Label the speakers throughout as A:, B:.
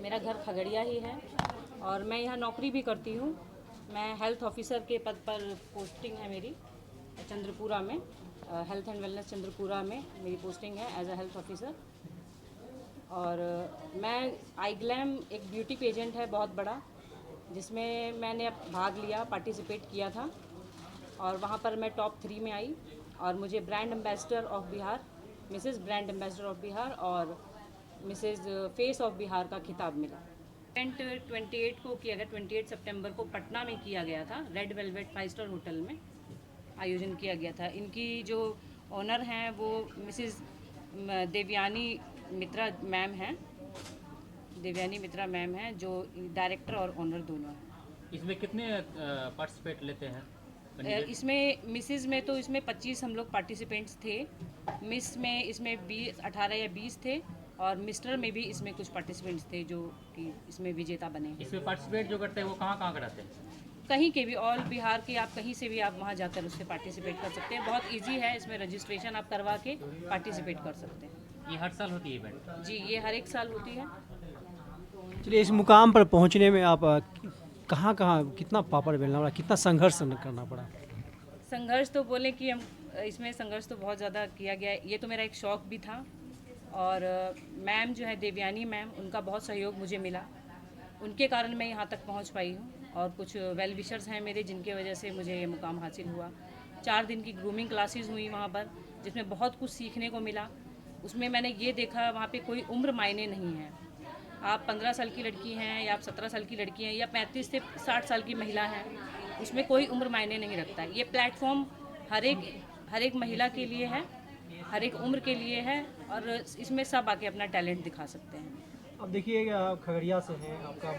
A: मेरा घर खगड़िया ही है और मैं यहाँ नौकरी भी करती हूँ। मैं हेल्थ ऑफिसर के पद पर पोस्टिंग है मेरी चंद्रपुरा में। हेल्थ एंड वेलनेस चंद्रपुरा में मेरी पोस्टिंग है एज अ हेल्थ ऑफिसर। और मैं आईग्लैम एक ब्यूटी पेजेंट है बहुत बड़ा, जिसमें मैंने भाग लिया, पार्टिसिपेट किया था और वहाँ पर मैं टॉप 3 में आई और मुझे brand ambassador of Bihar, Mrs brand ambassador of Bihar और मिसेस फेस ऑफ बिहार का खिताब मिला। इवेंट 28 को किया गया, 28 सितंबर को पटना में किया गया था। रेड वेलवेट 5 स्टार होटल में आयोजन किया गया था। इनकी जो ऑनर हैं वो मिसेस देवयानी मित्रा मैम हैं। देवयानी मित्रा मैम हैं जो डायरेक्टर और ऑनर दोनों हैं।
B: इसमें कितने पार्टिसिपेट लेते हैं?
A: इसमें मिसेस में तो इसमें 25 हम लोग पार्टिसिपेंट्स थे। मिस में इसमें 18 या 20 थे और मिस्टर में भी इसमें कुछ पार्टिसिपेंट्स थे जो कि इसमें विजेता बने।
B: इसमें पार्टिसिपेट जो करते हैं वो कहाँ कराते हैं?
A: कहीं के भी, ऑल बिहार के, आप कहीं से भी आप वहाँ जाकर उससे पार्टिसिपेट कर सकते हैं। बहुत इजी है, इसमें रजिस्ट्रेशन आप करवा के पार्टिसिपेट कर सकते हैं।
B: ये हर साल होती है इवेंट?
A: जी, ये हर एक साल होती है।
C: चलिए, इस मुकाम पर पहुंचने में आप कहाँ कितना पापड़ बेलना पड़ा, कितना संघर्ष करना पड़ा?
A: संघर्ष तो बोले कि हम इसमें संघर्ष तो बहुत ज़्यादा किया गया है। ये तो मेरा एक शौक़ भी था और मैम जो है देवयानी मैम, उनका बहुत सहयोग मुझे मिला। उनके कारण मैं यहाँ तक पहुँच पाई हूँ और कुछ वेल विशर्स हैं मेरे जिनके वजह से मुझे ये मुकाम हासिल हुआ। 4 दिन की ग्रूमिंग क्लासेस हुई वहाँ पर, जिसमें बहुत कुछ सीखने को मिला। उसमें मैंने ये देखा वहाँ पे कोई उम्र मायने नहीं है। आप 15 साल की लड़की हैं या आप 17 साल की लड़की हैं या 35 से 60 साल की महिला हैं, उसमें कोई उम्र मायने नहीं रखता है। ये प्लेटफॉर्म हर एक महिला के लिए है, हर एक उम्र के लिए है और इसमें सब आके अपना टैलेंट दिखा सकते हैं।
C: अब देखिए, आप खगड़िया से हैं, आपका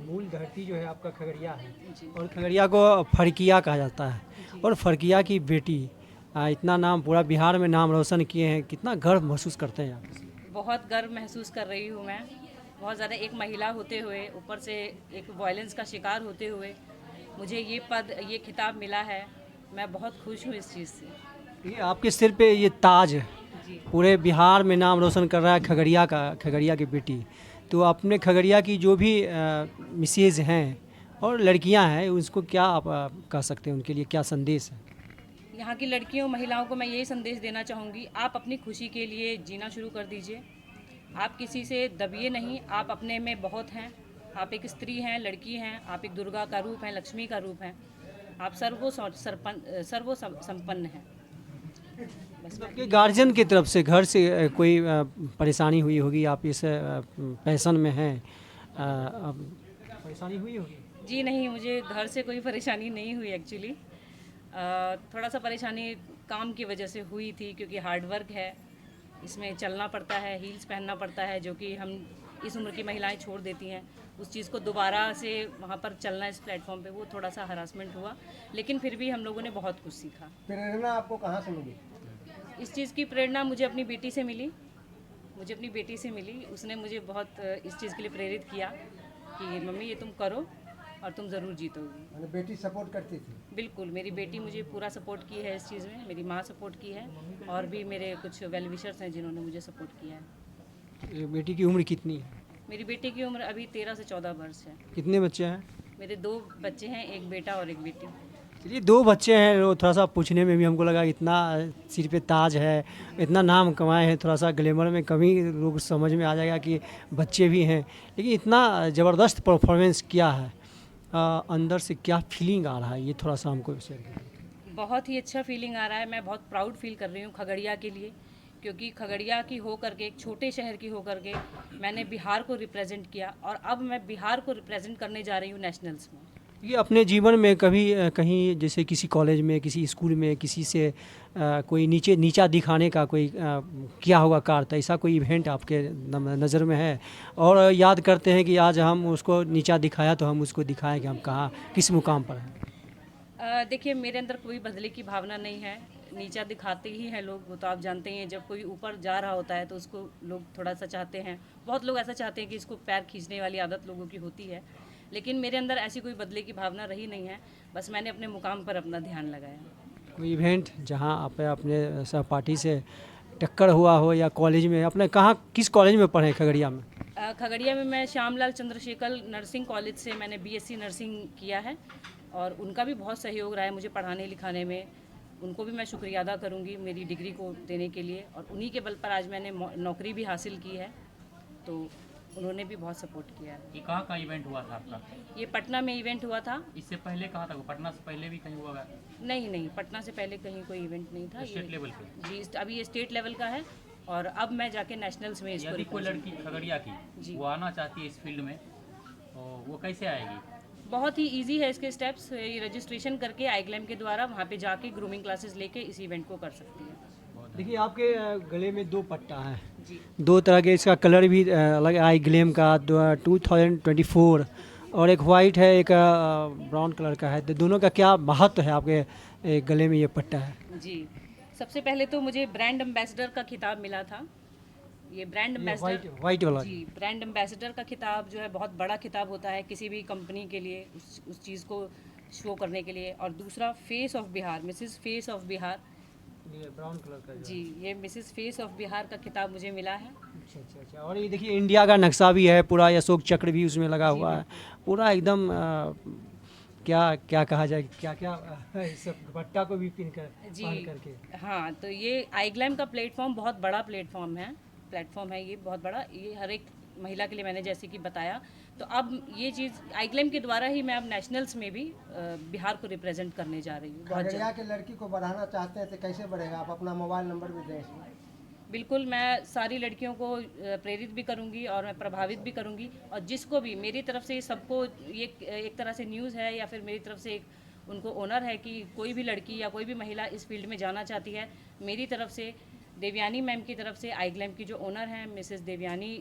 C: मूल धरती जो है आपका खगड़िया है और खगड़िया को फरकिया कहा जाता है और फरकिया की बेटी इतना नाम पूरा बिहार में नाम रोशन किए हैं, कितना गर्व महसूस करते हैं आप?
A: बहुत गर्व महसूस कर रही हूँ मैं, बहुत ज़्यादा। एक महिला होते हुए, ऊपर से एक वायलेंस का शिकार होते हुए मुझे ये पद, ये खिताब मिला है। मैं बहुत खुश हूँ इस चीज़ से।
C: ये आपके सिर पे ये ताज
A: जी,
C: पूरे बिहार में नाम रोशन कर रहा है खगड़िया की बेटी। तो अपने खगड़िया की जो भी मिसेज हैं और लड़कियां हैं, उसको क्या आप कह सकते हैं, उनके लिए क्या संदेश है?
A: यहाँ की लड़कियों महिलाओं को मैं यही संदेश देना चाहूँगी, आप अपनी खुशी के लिए जीना शुरू कर दीजिए। आप किसी से दबिए नहीं, आप अपने में बहुत हैं। आप एक स्त्री हैं, लड़की हैं, आप एक दुर्गा का रूप हैं, लक्ष्मी का रूप हैं। आप सर्वो संपन्न हैं। बस
C: आपके गार्जियन की तरफ से घर से कोई परेशानी हुई होगी? आप इस पैशन में हैं, परेशानी हुई होगी?
A: जी नहीं, मुझे घर से कोई परेशानी नहीं हुई एक्चुअली। थोड़ा सा परेशानी काम की वजह से हुई थी क्योंकि हार्ड वर्क है, इसमें चलना पड़ता है, हील्स पहनना पड़ता है, जो कि हम इस उम्र की महिलाएं छोड़ देती हैं। उस चीज़ को दोबारा से वहाँ पर चलना इस प्लेटफॉर्म पे, वो थोड़ा सा हरासमेंट हुआ, लेकिन फिर भी हम लोगों ने बहुत कुछ सीखा।
D: प्रेरणा आपको कहाँ से मिली?
A: इस चीज़ की प्रेरणा मुझे अपनी बेटी से मिली। उसने मुझे बहुत इस चीज़ के लिए प्रेरित किया कि मम्मी ये तुम करो और तुम ज़रूर जीतोगी।
D: मैंने बेटी सपोर्ट करती थी?
A: बिल्कुल, मेरी बेटी मुझे पूरा सपोर्ट की है इस चीज़ में, मेरी माँ सपोर्ट की है और भी मेरे कुछ वेल विशर्स हैं जिन्होंने मुझे सपोर्ट किया है।
C: बेटी की उम्र कितनी है?
A: मेरी बेटी की उम्र अभी 13 से 14 वर्ष है।
C: कितने बच्चे हैं?
A: मेरे 2 बच्चे हैं, एक बेटा और एक बेटी।
C: चलिए, 2 बच्चे हैं, वो थोड़ा सा पूछने में भी हमको लगा इतना सिर पे ताज है, इतना नाम कमाए हैं, थोड़ा सा ग्लैमर में कमी लोग समझ में आ जाएगा कि बच्चे भी हैं, लेकिन इतना ज़बरदस्त परफॉर्मेंस किया है। अंदर से क्या फीलिंग आ रहा है, ये थोड़ा सा हमको शेयर कीजिए।
A: बहुत ही अच्छा फीलिंग आ रहा है। मैं बहुत प्राउड फील कर रही हूँ खगड़िया के लिए, क्योंकि खगड़िया की होकर के, एक छोटे शहर की होकर के मैंने बिहार को रिप्रेजेंट किया और अब मैं बिहार को रिप्रेजेंट करने जा रही हूँ नेशनल्स में।
C: ये अपने जीवन में कभी कहीं जैसे किसी कॉलेज में, किसी स्कूल में किसी से कोई नीचा दिखाने का कोई किया होगा कार्य, तो ऐसा कोई इवेंट आपके नज़र में है? और याद करते हैं कि आज हम उसको नीचा दिखाया तो हम उसको दिखाएं कि हम कहाँ किस मुकाम पर हैं।
A: देखिए, मेरे अंदर कोई बदले की भावना नहीं है। नीचा दिखाते ही हैं लोग, वो तो आप जानते हैं। जब कोई ऊपर जा रहा होता है तो उसको लोग थोड़ा सा चाहते हैं, बहुत लोग ऐसा चाहते हैं कि इसको पैर खींचने वाली आदत लोगों की होती है, लेकिन मेरे अंदर ऐसी कोई बदले की भावना रही नहीं है। बस मैंने अपने मुकाम पर अपना ध्यान लगाया।
C: कोई इवेंट जहाँ आप अपने सहपाठी से टक्कर हुआ हो या कॉलेज में अपने कहाँ किस कॉलेज में पढ़े खगड़िया में?
A: खगड़िया में मैं श्यामलाल चंद्रशेखर नर्सिंग कॉलेज से मैंने बीएससी नर्सिंग किया है और उनका भी बहुत सहयोग रहा है मुझे पढ़ाने लिखाने में। उनको भी मैं शुक्रिया अदा करूंगी मेरी डिग्री को देने के लिए, और उन्हीं के बल पर आज मैंने नौकरी भी हासिल की है, तो उन्होंने भी बहुत सपोर्ट किया है।
B: ये कहाँ का इवेंट हुआ था आपका?
A: ये पटना में इवेंट हुआ था।
B: इससे पहले कहाँ था? पटना से पहले भी कहीं हुआ है?
A: नहीं, पटना से पहले कहीं कोई इवेंट नहीं था।
B: स्टेट लेवल पे?
A: जी, अभी ये स्टेट लेवल का है और अब मैं जाके नेशनल्स में इसको
B: यदि कोई
A: represent-
B: लड़की खगड़िया की
A: जी।
B: वो आना चाहती है इस फील्ड में, तो वो कैसे आएगी?
A: बहुत ही इजी है इसके स्टेप्स। ये रजिस्ट्रेशन करके आईग्लैम के द्वारा वहाँ पे जाके ग्रूमिंग क्लासेस लेके इस इवेंट को कर सकती है।
C: देखिए आपके गले में 2 पट्टा है,
A: जी
C: 2 तरह के, इसका कलर भी अलग आई ग्लेम का 2024 और एक वाइट है, एक ब्राउन कलर का है। तो दोनों का क्या महत्व है आपके गले में ये पट्टा है?
A: जी, सबसे पहले तो मुझे ब्रांड एम्बेसडर का खिताब मिला था। ये ब्रांड एम्बेसडर,
C: वाइट वाला
A: जी, ब्रांड एम्बेसडर का खिताब जो है बहुत बड़ा खिताब होता है किसी भी कंपनी के लिए, उस चीज़ को शो करने के लिए। और दूसरा face of Bihar, Mrs face of Bihar,
C: ये ब्राउन कलर का
A: जी, ये मिसेस फेस ऑफ बिहार का खिताब मुझे मिला है।
C: अच्छा। और ये देखिए इंडिया का नक्शा भी है पूरा, अशोक चक्र भी उसमें लगा हुआ है पूरा एकदम। क्या कहा जाए, क्या सब दुपट्टा को भी पहन
A: जी
C: करके।
A: हाँ, तो ये आईग्लैम का प्लेटफॉर्म बहुत बड़ा प्लेटफॉर्म है ये बहुत बड़ा। ये हर एक महिला के लिए मैंने जैसे कि बताया, तो अब ये चीज़ आईग्लैम के द्वारा ही मैं अब नेशनल्स में भी बिहार को रिप्रेजेंट करने जा रही हूँ बहुत
D: खगड़िया
A: जल्द।
D: के लड़की को बढ़ाना चाहते हैं तो कैसे बढ़ेगा? आप अपना मोबाइल नंबर भी दें इसमें।
A: बिल्कुल, मैं सारी लड़कियों को प्रेरित भी करूंगी और मैं प्रभावित भी करूंगी, और जिसको भी मेरी तरफ से सबको ये एक तरह से न्यूज़ है या फिर मेरी तरफ से एक उनको ऑनर है कि कोई भी लड़की या कोई भी महिला इस फील्ड में जाना चाहती है, मेरी तरफ से देवयानी मैम की तरफ से आईग्लैम की जो ओनर हैं मिसेस देवयानी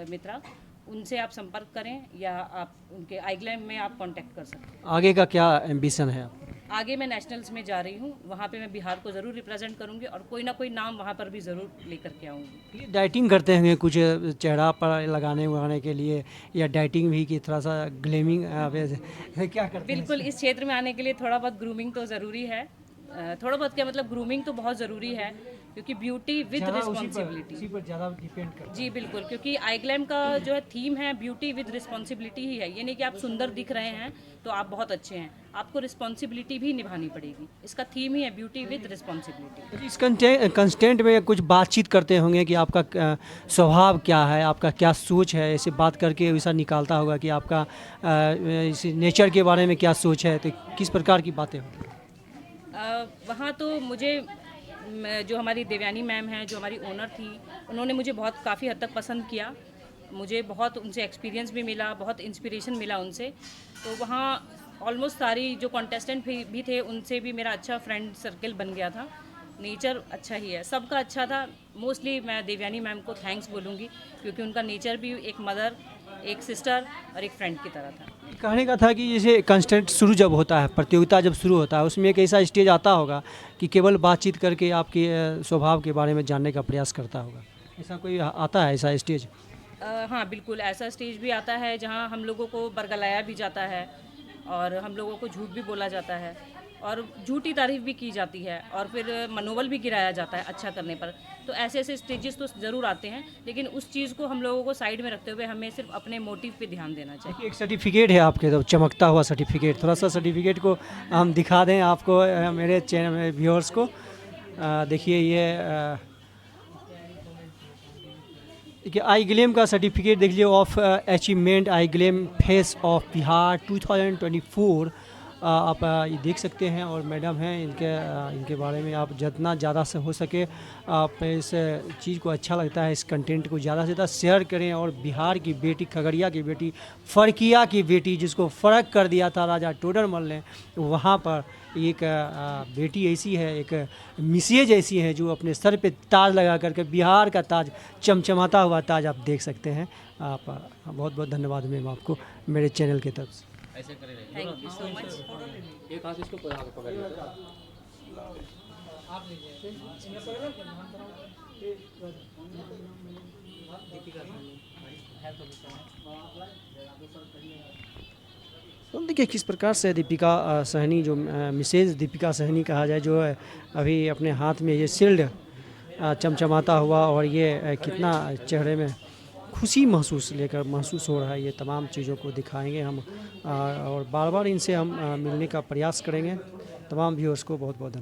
A: मित्रा, उनसे आप संपर्क करें या आप उनके आईग्लैम में आप कांटेक्ट कर सकते हैं।
C: आगे का क्या एम्बिशन है?
A: आगे मैं नेशनल्स में जा रही हूँ, वहाँ पे मैं बिहार को ज़रूर रिप्रेजेंट करूँगी और कोई ना कोई नाम वहाँ पर भी ज़रूर लेकर के आऊँगी।
C: ये डाइटिंग करते होंगे कुछ चेहरा पर लगाने के लिए, या डाइटिंग भी की थोड़ा सा ग्लेमिंग क्या करते हैं?
A: बिल्कुल, इस क्षेत्र में आने के लिए थोड़ा बहुत ग्रूमिंग तो ज़रूरी है। थोड़ा बहुत क्या मतलब, ग्रूमिंग तो बहुत ज़रूरी है क्योंकि ब्यूटी विद
C: ज़्यादा उसी
A: रिस्पॉन्सिबिलिटी।
C: पर ज़्यादा डिपेंड करता
A: जी बिल्कुल, क्योंकि आईग्लैम का जो है थीम है ब्यूटी विद रिस्पॉन्सिबिलिटी ही है। ये नहीं कि आप सुंदर दिख रहे हैं तो आप बहुत अच्छे हैं, आपको रिस्पॉन्सिबिलिटी भी निभानी पड़ेगी। इसका थीम ही है ब्यूटी विद रिस्पॉन्सिबिलिटी।
C: है। इस कंस्टेंट में कुछ बातचीत करते होंगे कि आपका स्वभाव क्या है, आपका क्या सोच है, ऐसे बात करके ऐसा निकालता होगा कि आपका इस नेचर के बारे में क्या सोच है, तो किस प्रकार की बातें होंगी?
A: वहाँ तो मुझे जो हमारी देवयानी मैम हैं, जो हमारी ओनर थी, उन्होंने मुझे बहुत काफ़ी हद तक पसंद किया। मुझे बहुत उनसे एक्सपीरियंस भी मिला, बहुत इंस्पिरेशन मिला उनसे। तो वहाँ ऑलमोस्ट सारी जो कॉन्टेस्टेंट भी थे उनसे भी मेरा अच्छा फ्रेंड सर्कल बन गया था। नेचर अच्छा ही है, सबका अच्छा था। मोस्टली मैं देवयानी मैम को थैंक्स बोलूँगी क्योंकि उनका नेचर भी एक मदर, एक सिस्टर और एक फ्रेंड की तरह था।
C: कहने का था कि जैसे कंस्टेंट शुरू जब होता है, प्रतियोगिता जब शुरू होता है, उसमें एक ऐसा स्टेज आता होगा कि केवल बातचीत करके आपके स्वभाव के बारे में जानने का प्रयास करता होगा, ऐसा कोई आता है ऐसा स्टेज?
A: हाँ बिल्कुल, ऐसा स्टेज भी आता है जहाँ हम लोगों को बरगलाया भी जाता है और हम लोगों को झूठ भी बोला जाता है और झूठी तारीफ भी की जाती है और फिर मनोबल भी गिराया जाता है अच्छा करने पर। तो ऐसे ऐसे स्टेजेस तो ज़रूर आते हैं, लेकिन उस चीज़ को हम लोगों को साइड में रखते हुए हमें सिर्फ अपने मोटिव पे ध्यान देना चाहिए।
C: देखिए एक सर्टिफिकेट है आपके, तो चमकता हुआ सर्टिफिकेट, थोड़ा सा सर्टिफिकेट को हम दिखा दें आपको, मेरे चैनल में व्यूअर्स को। देखिए ये देखिए आई ग्लेम का सर्टिफिकेट देख लीजिए, of achievement I glam face of Bihar 2024। आप ये देख सकते हैं, और मैडम हैं इनके बारे में आप जितना ज़्यादा से हो सके आप इस चीज़ को अच्छा लगता है, इस कंटेंट को ज़्यादा से ज़्यादा शेयर करें। और बिहार की बेटी, खगड़िया की बेटी, फरकिया की बेटी, जिसको फ़र्क कर दिया था राजा टोडरमल ने, वहाँ पर एक बेटी ऐसी है, एक मिसेज ऐसी है जो अपने सर पे ताज लगा करके बिहार का ताज, चमचमाता हुआ ताज आप देख सकते हैं। आप बहुत बहुत धन्यवाद मैम आपको मेरे चैनल की तरफ से।
B: ऐसे करे रहिए।
A: Thank you so much.
B: एक हाथ इसको पकड़ लीजिए।
C: तो देखिए किस प्रकार से दीपिका सहनी जो मिसेज दीपिका सहनी कहा जाए, जो है अभी अपने हाथ में ये शील्ड चमचमाता हुआ, और ये कितना चेहरे में खुशी महसूस हो रहा है, ये तमाम चीज़ों को दिखाएंगे हम, और बार बार इनसे हम मिलने का प्रयास करेंगे। तमाम व्यूअर्स को बहुत बहुत धन्यवाद।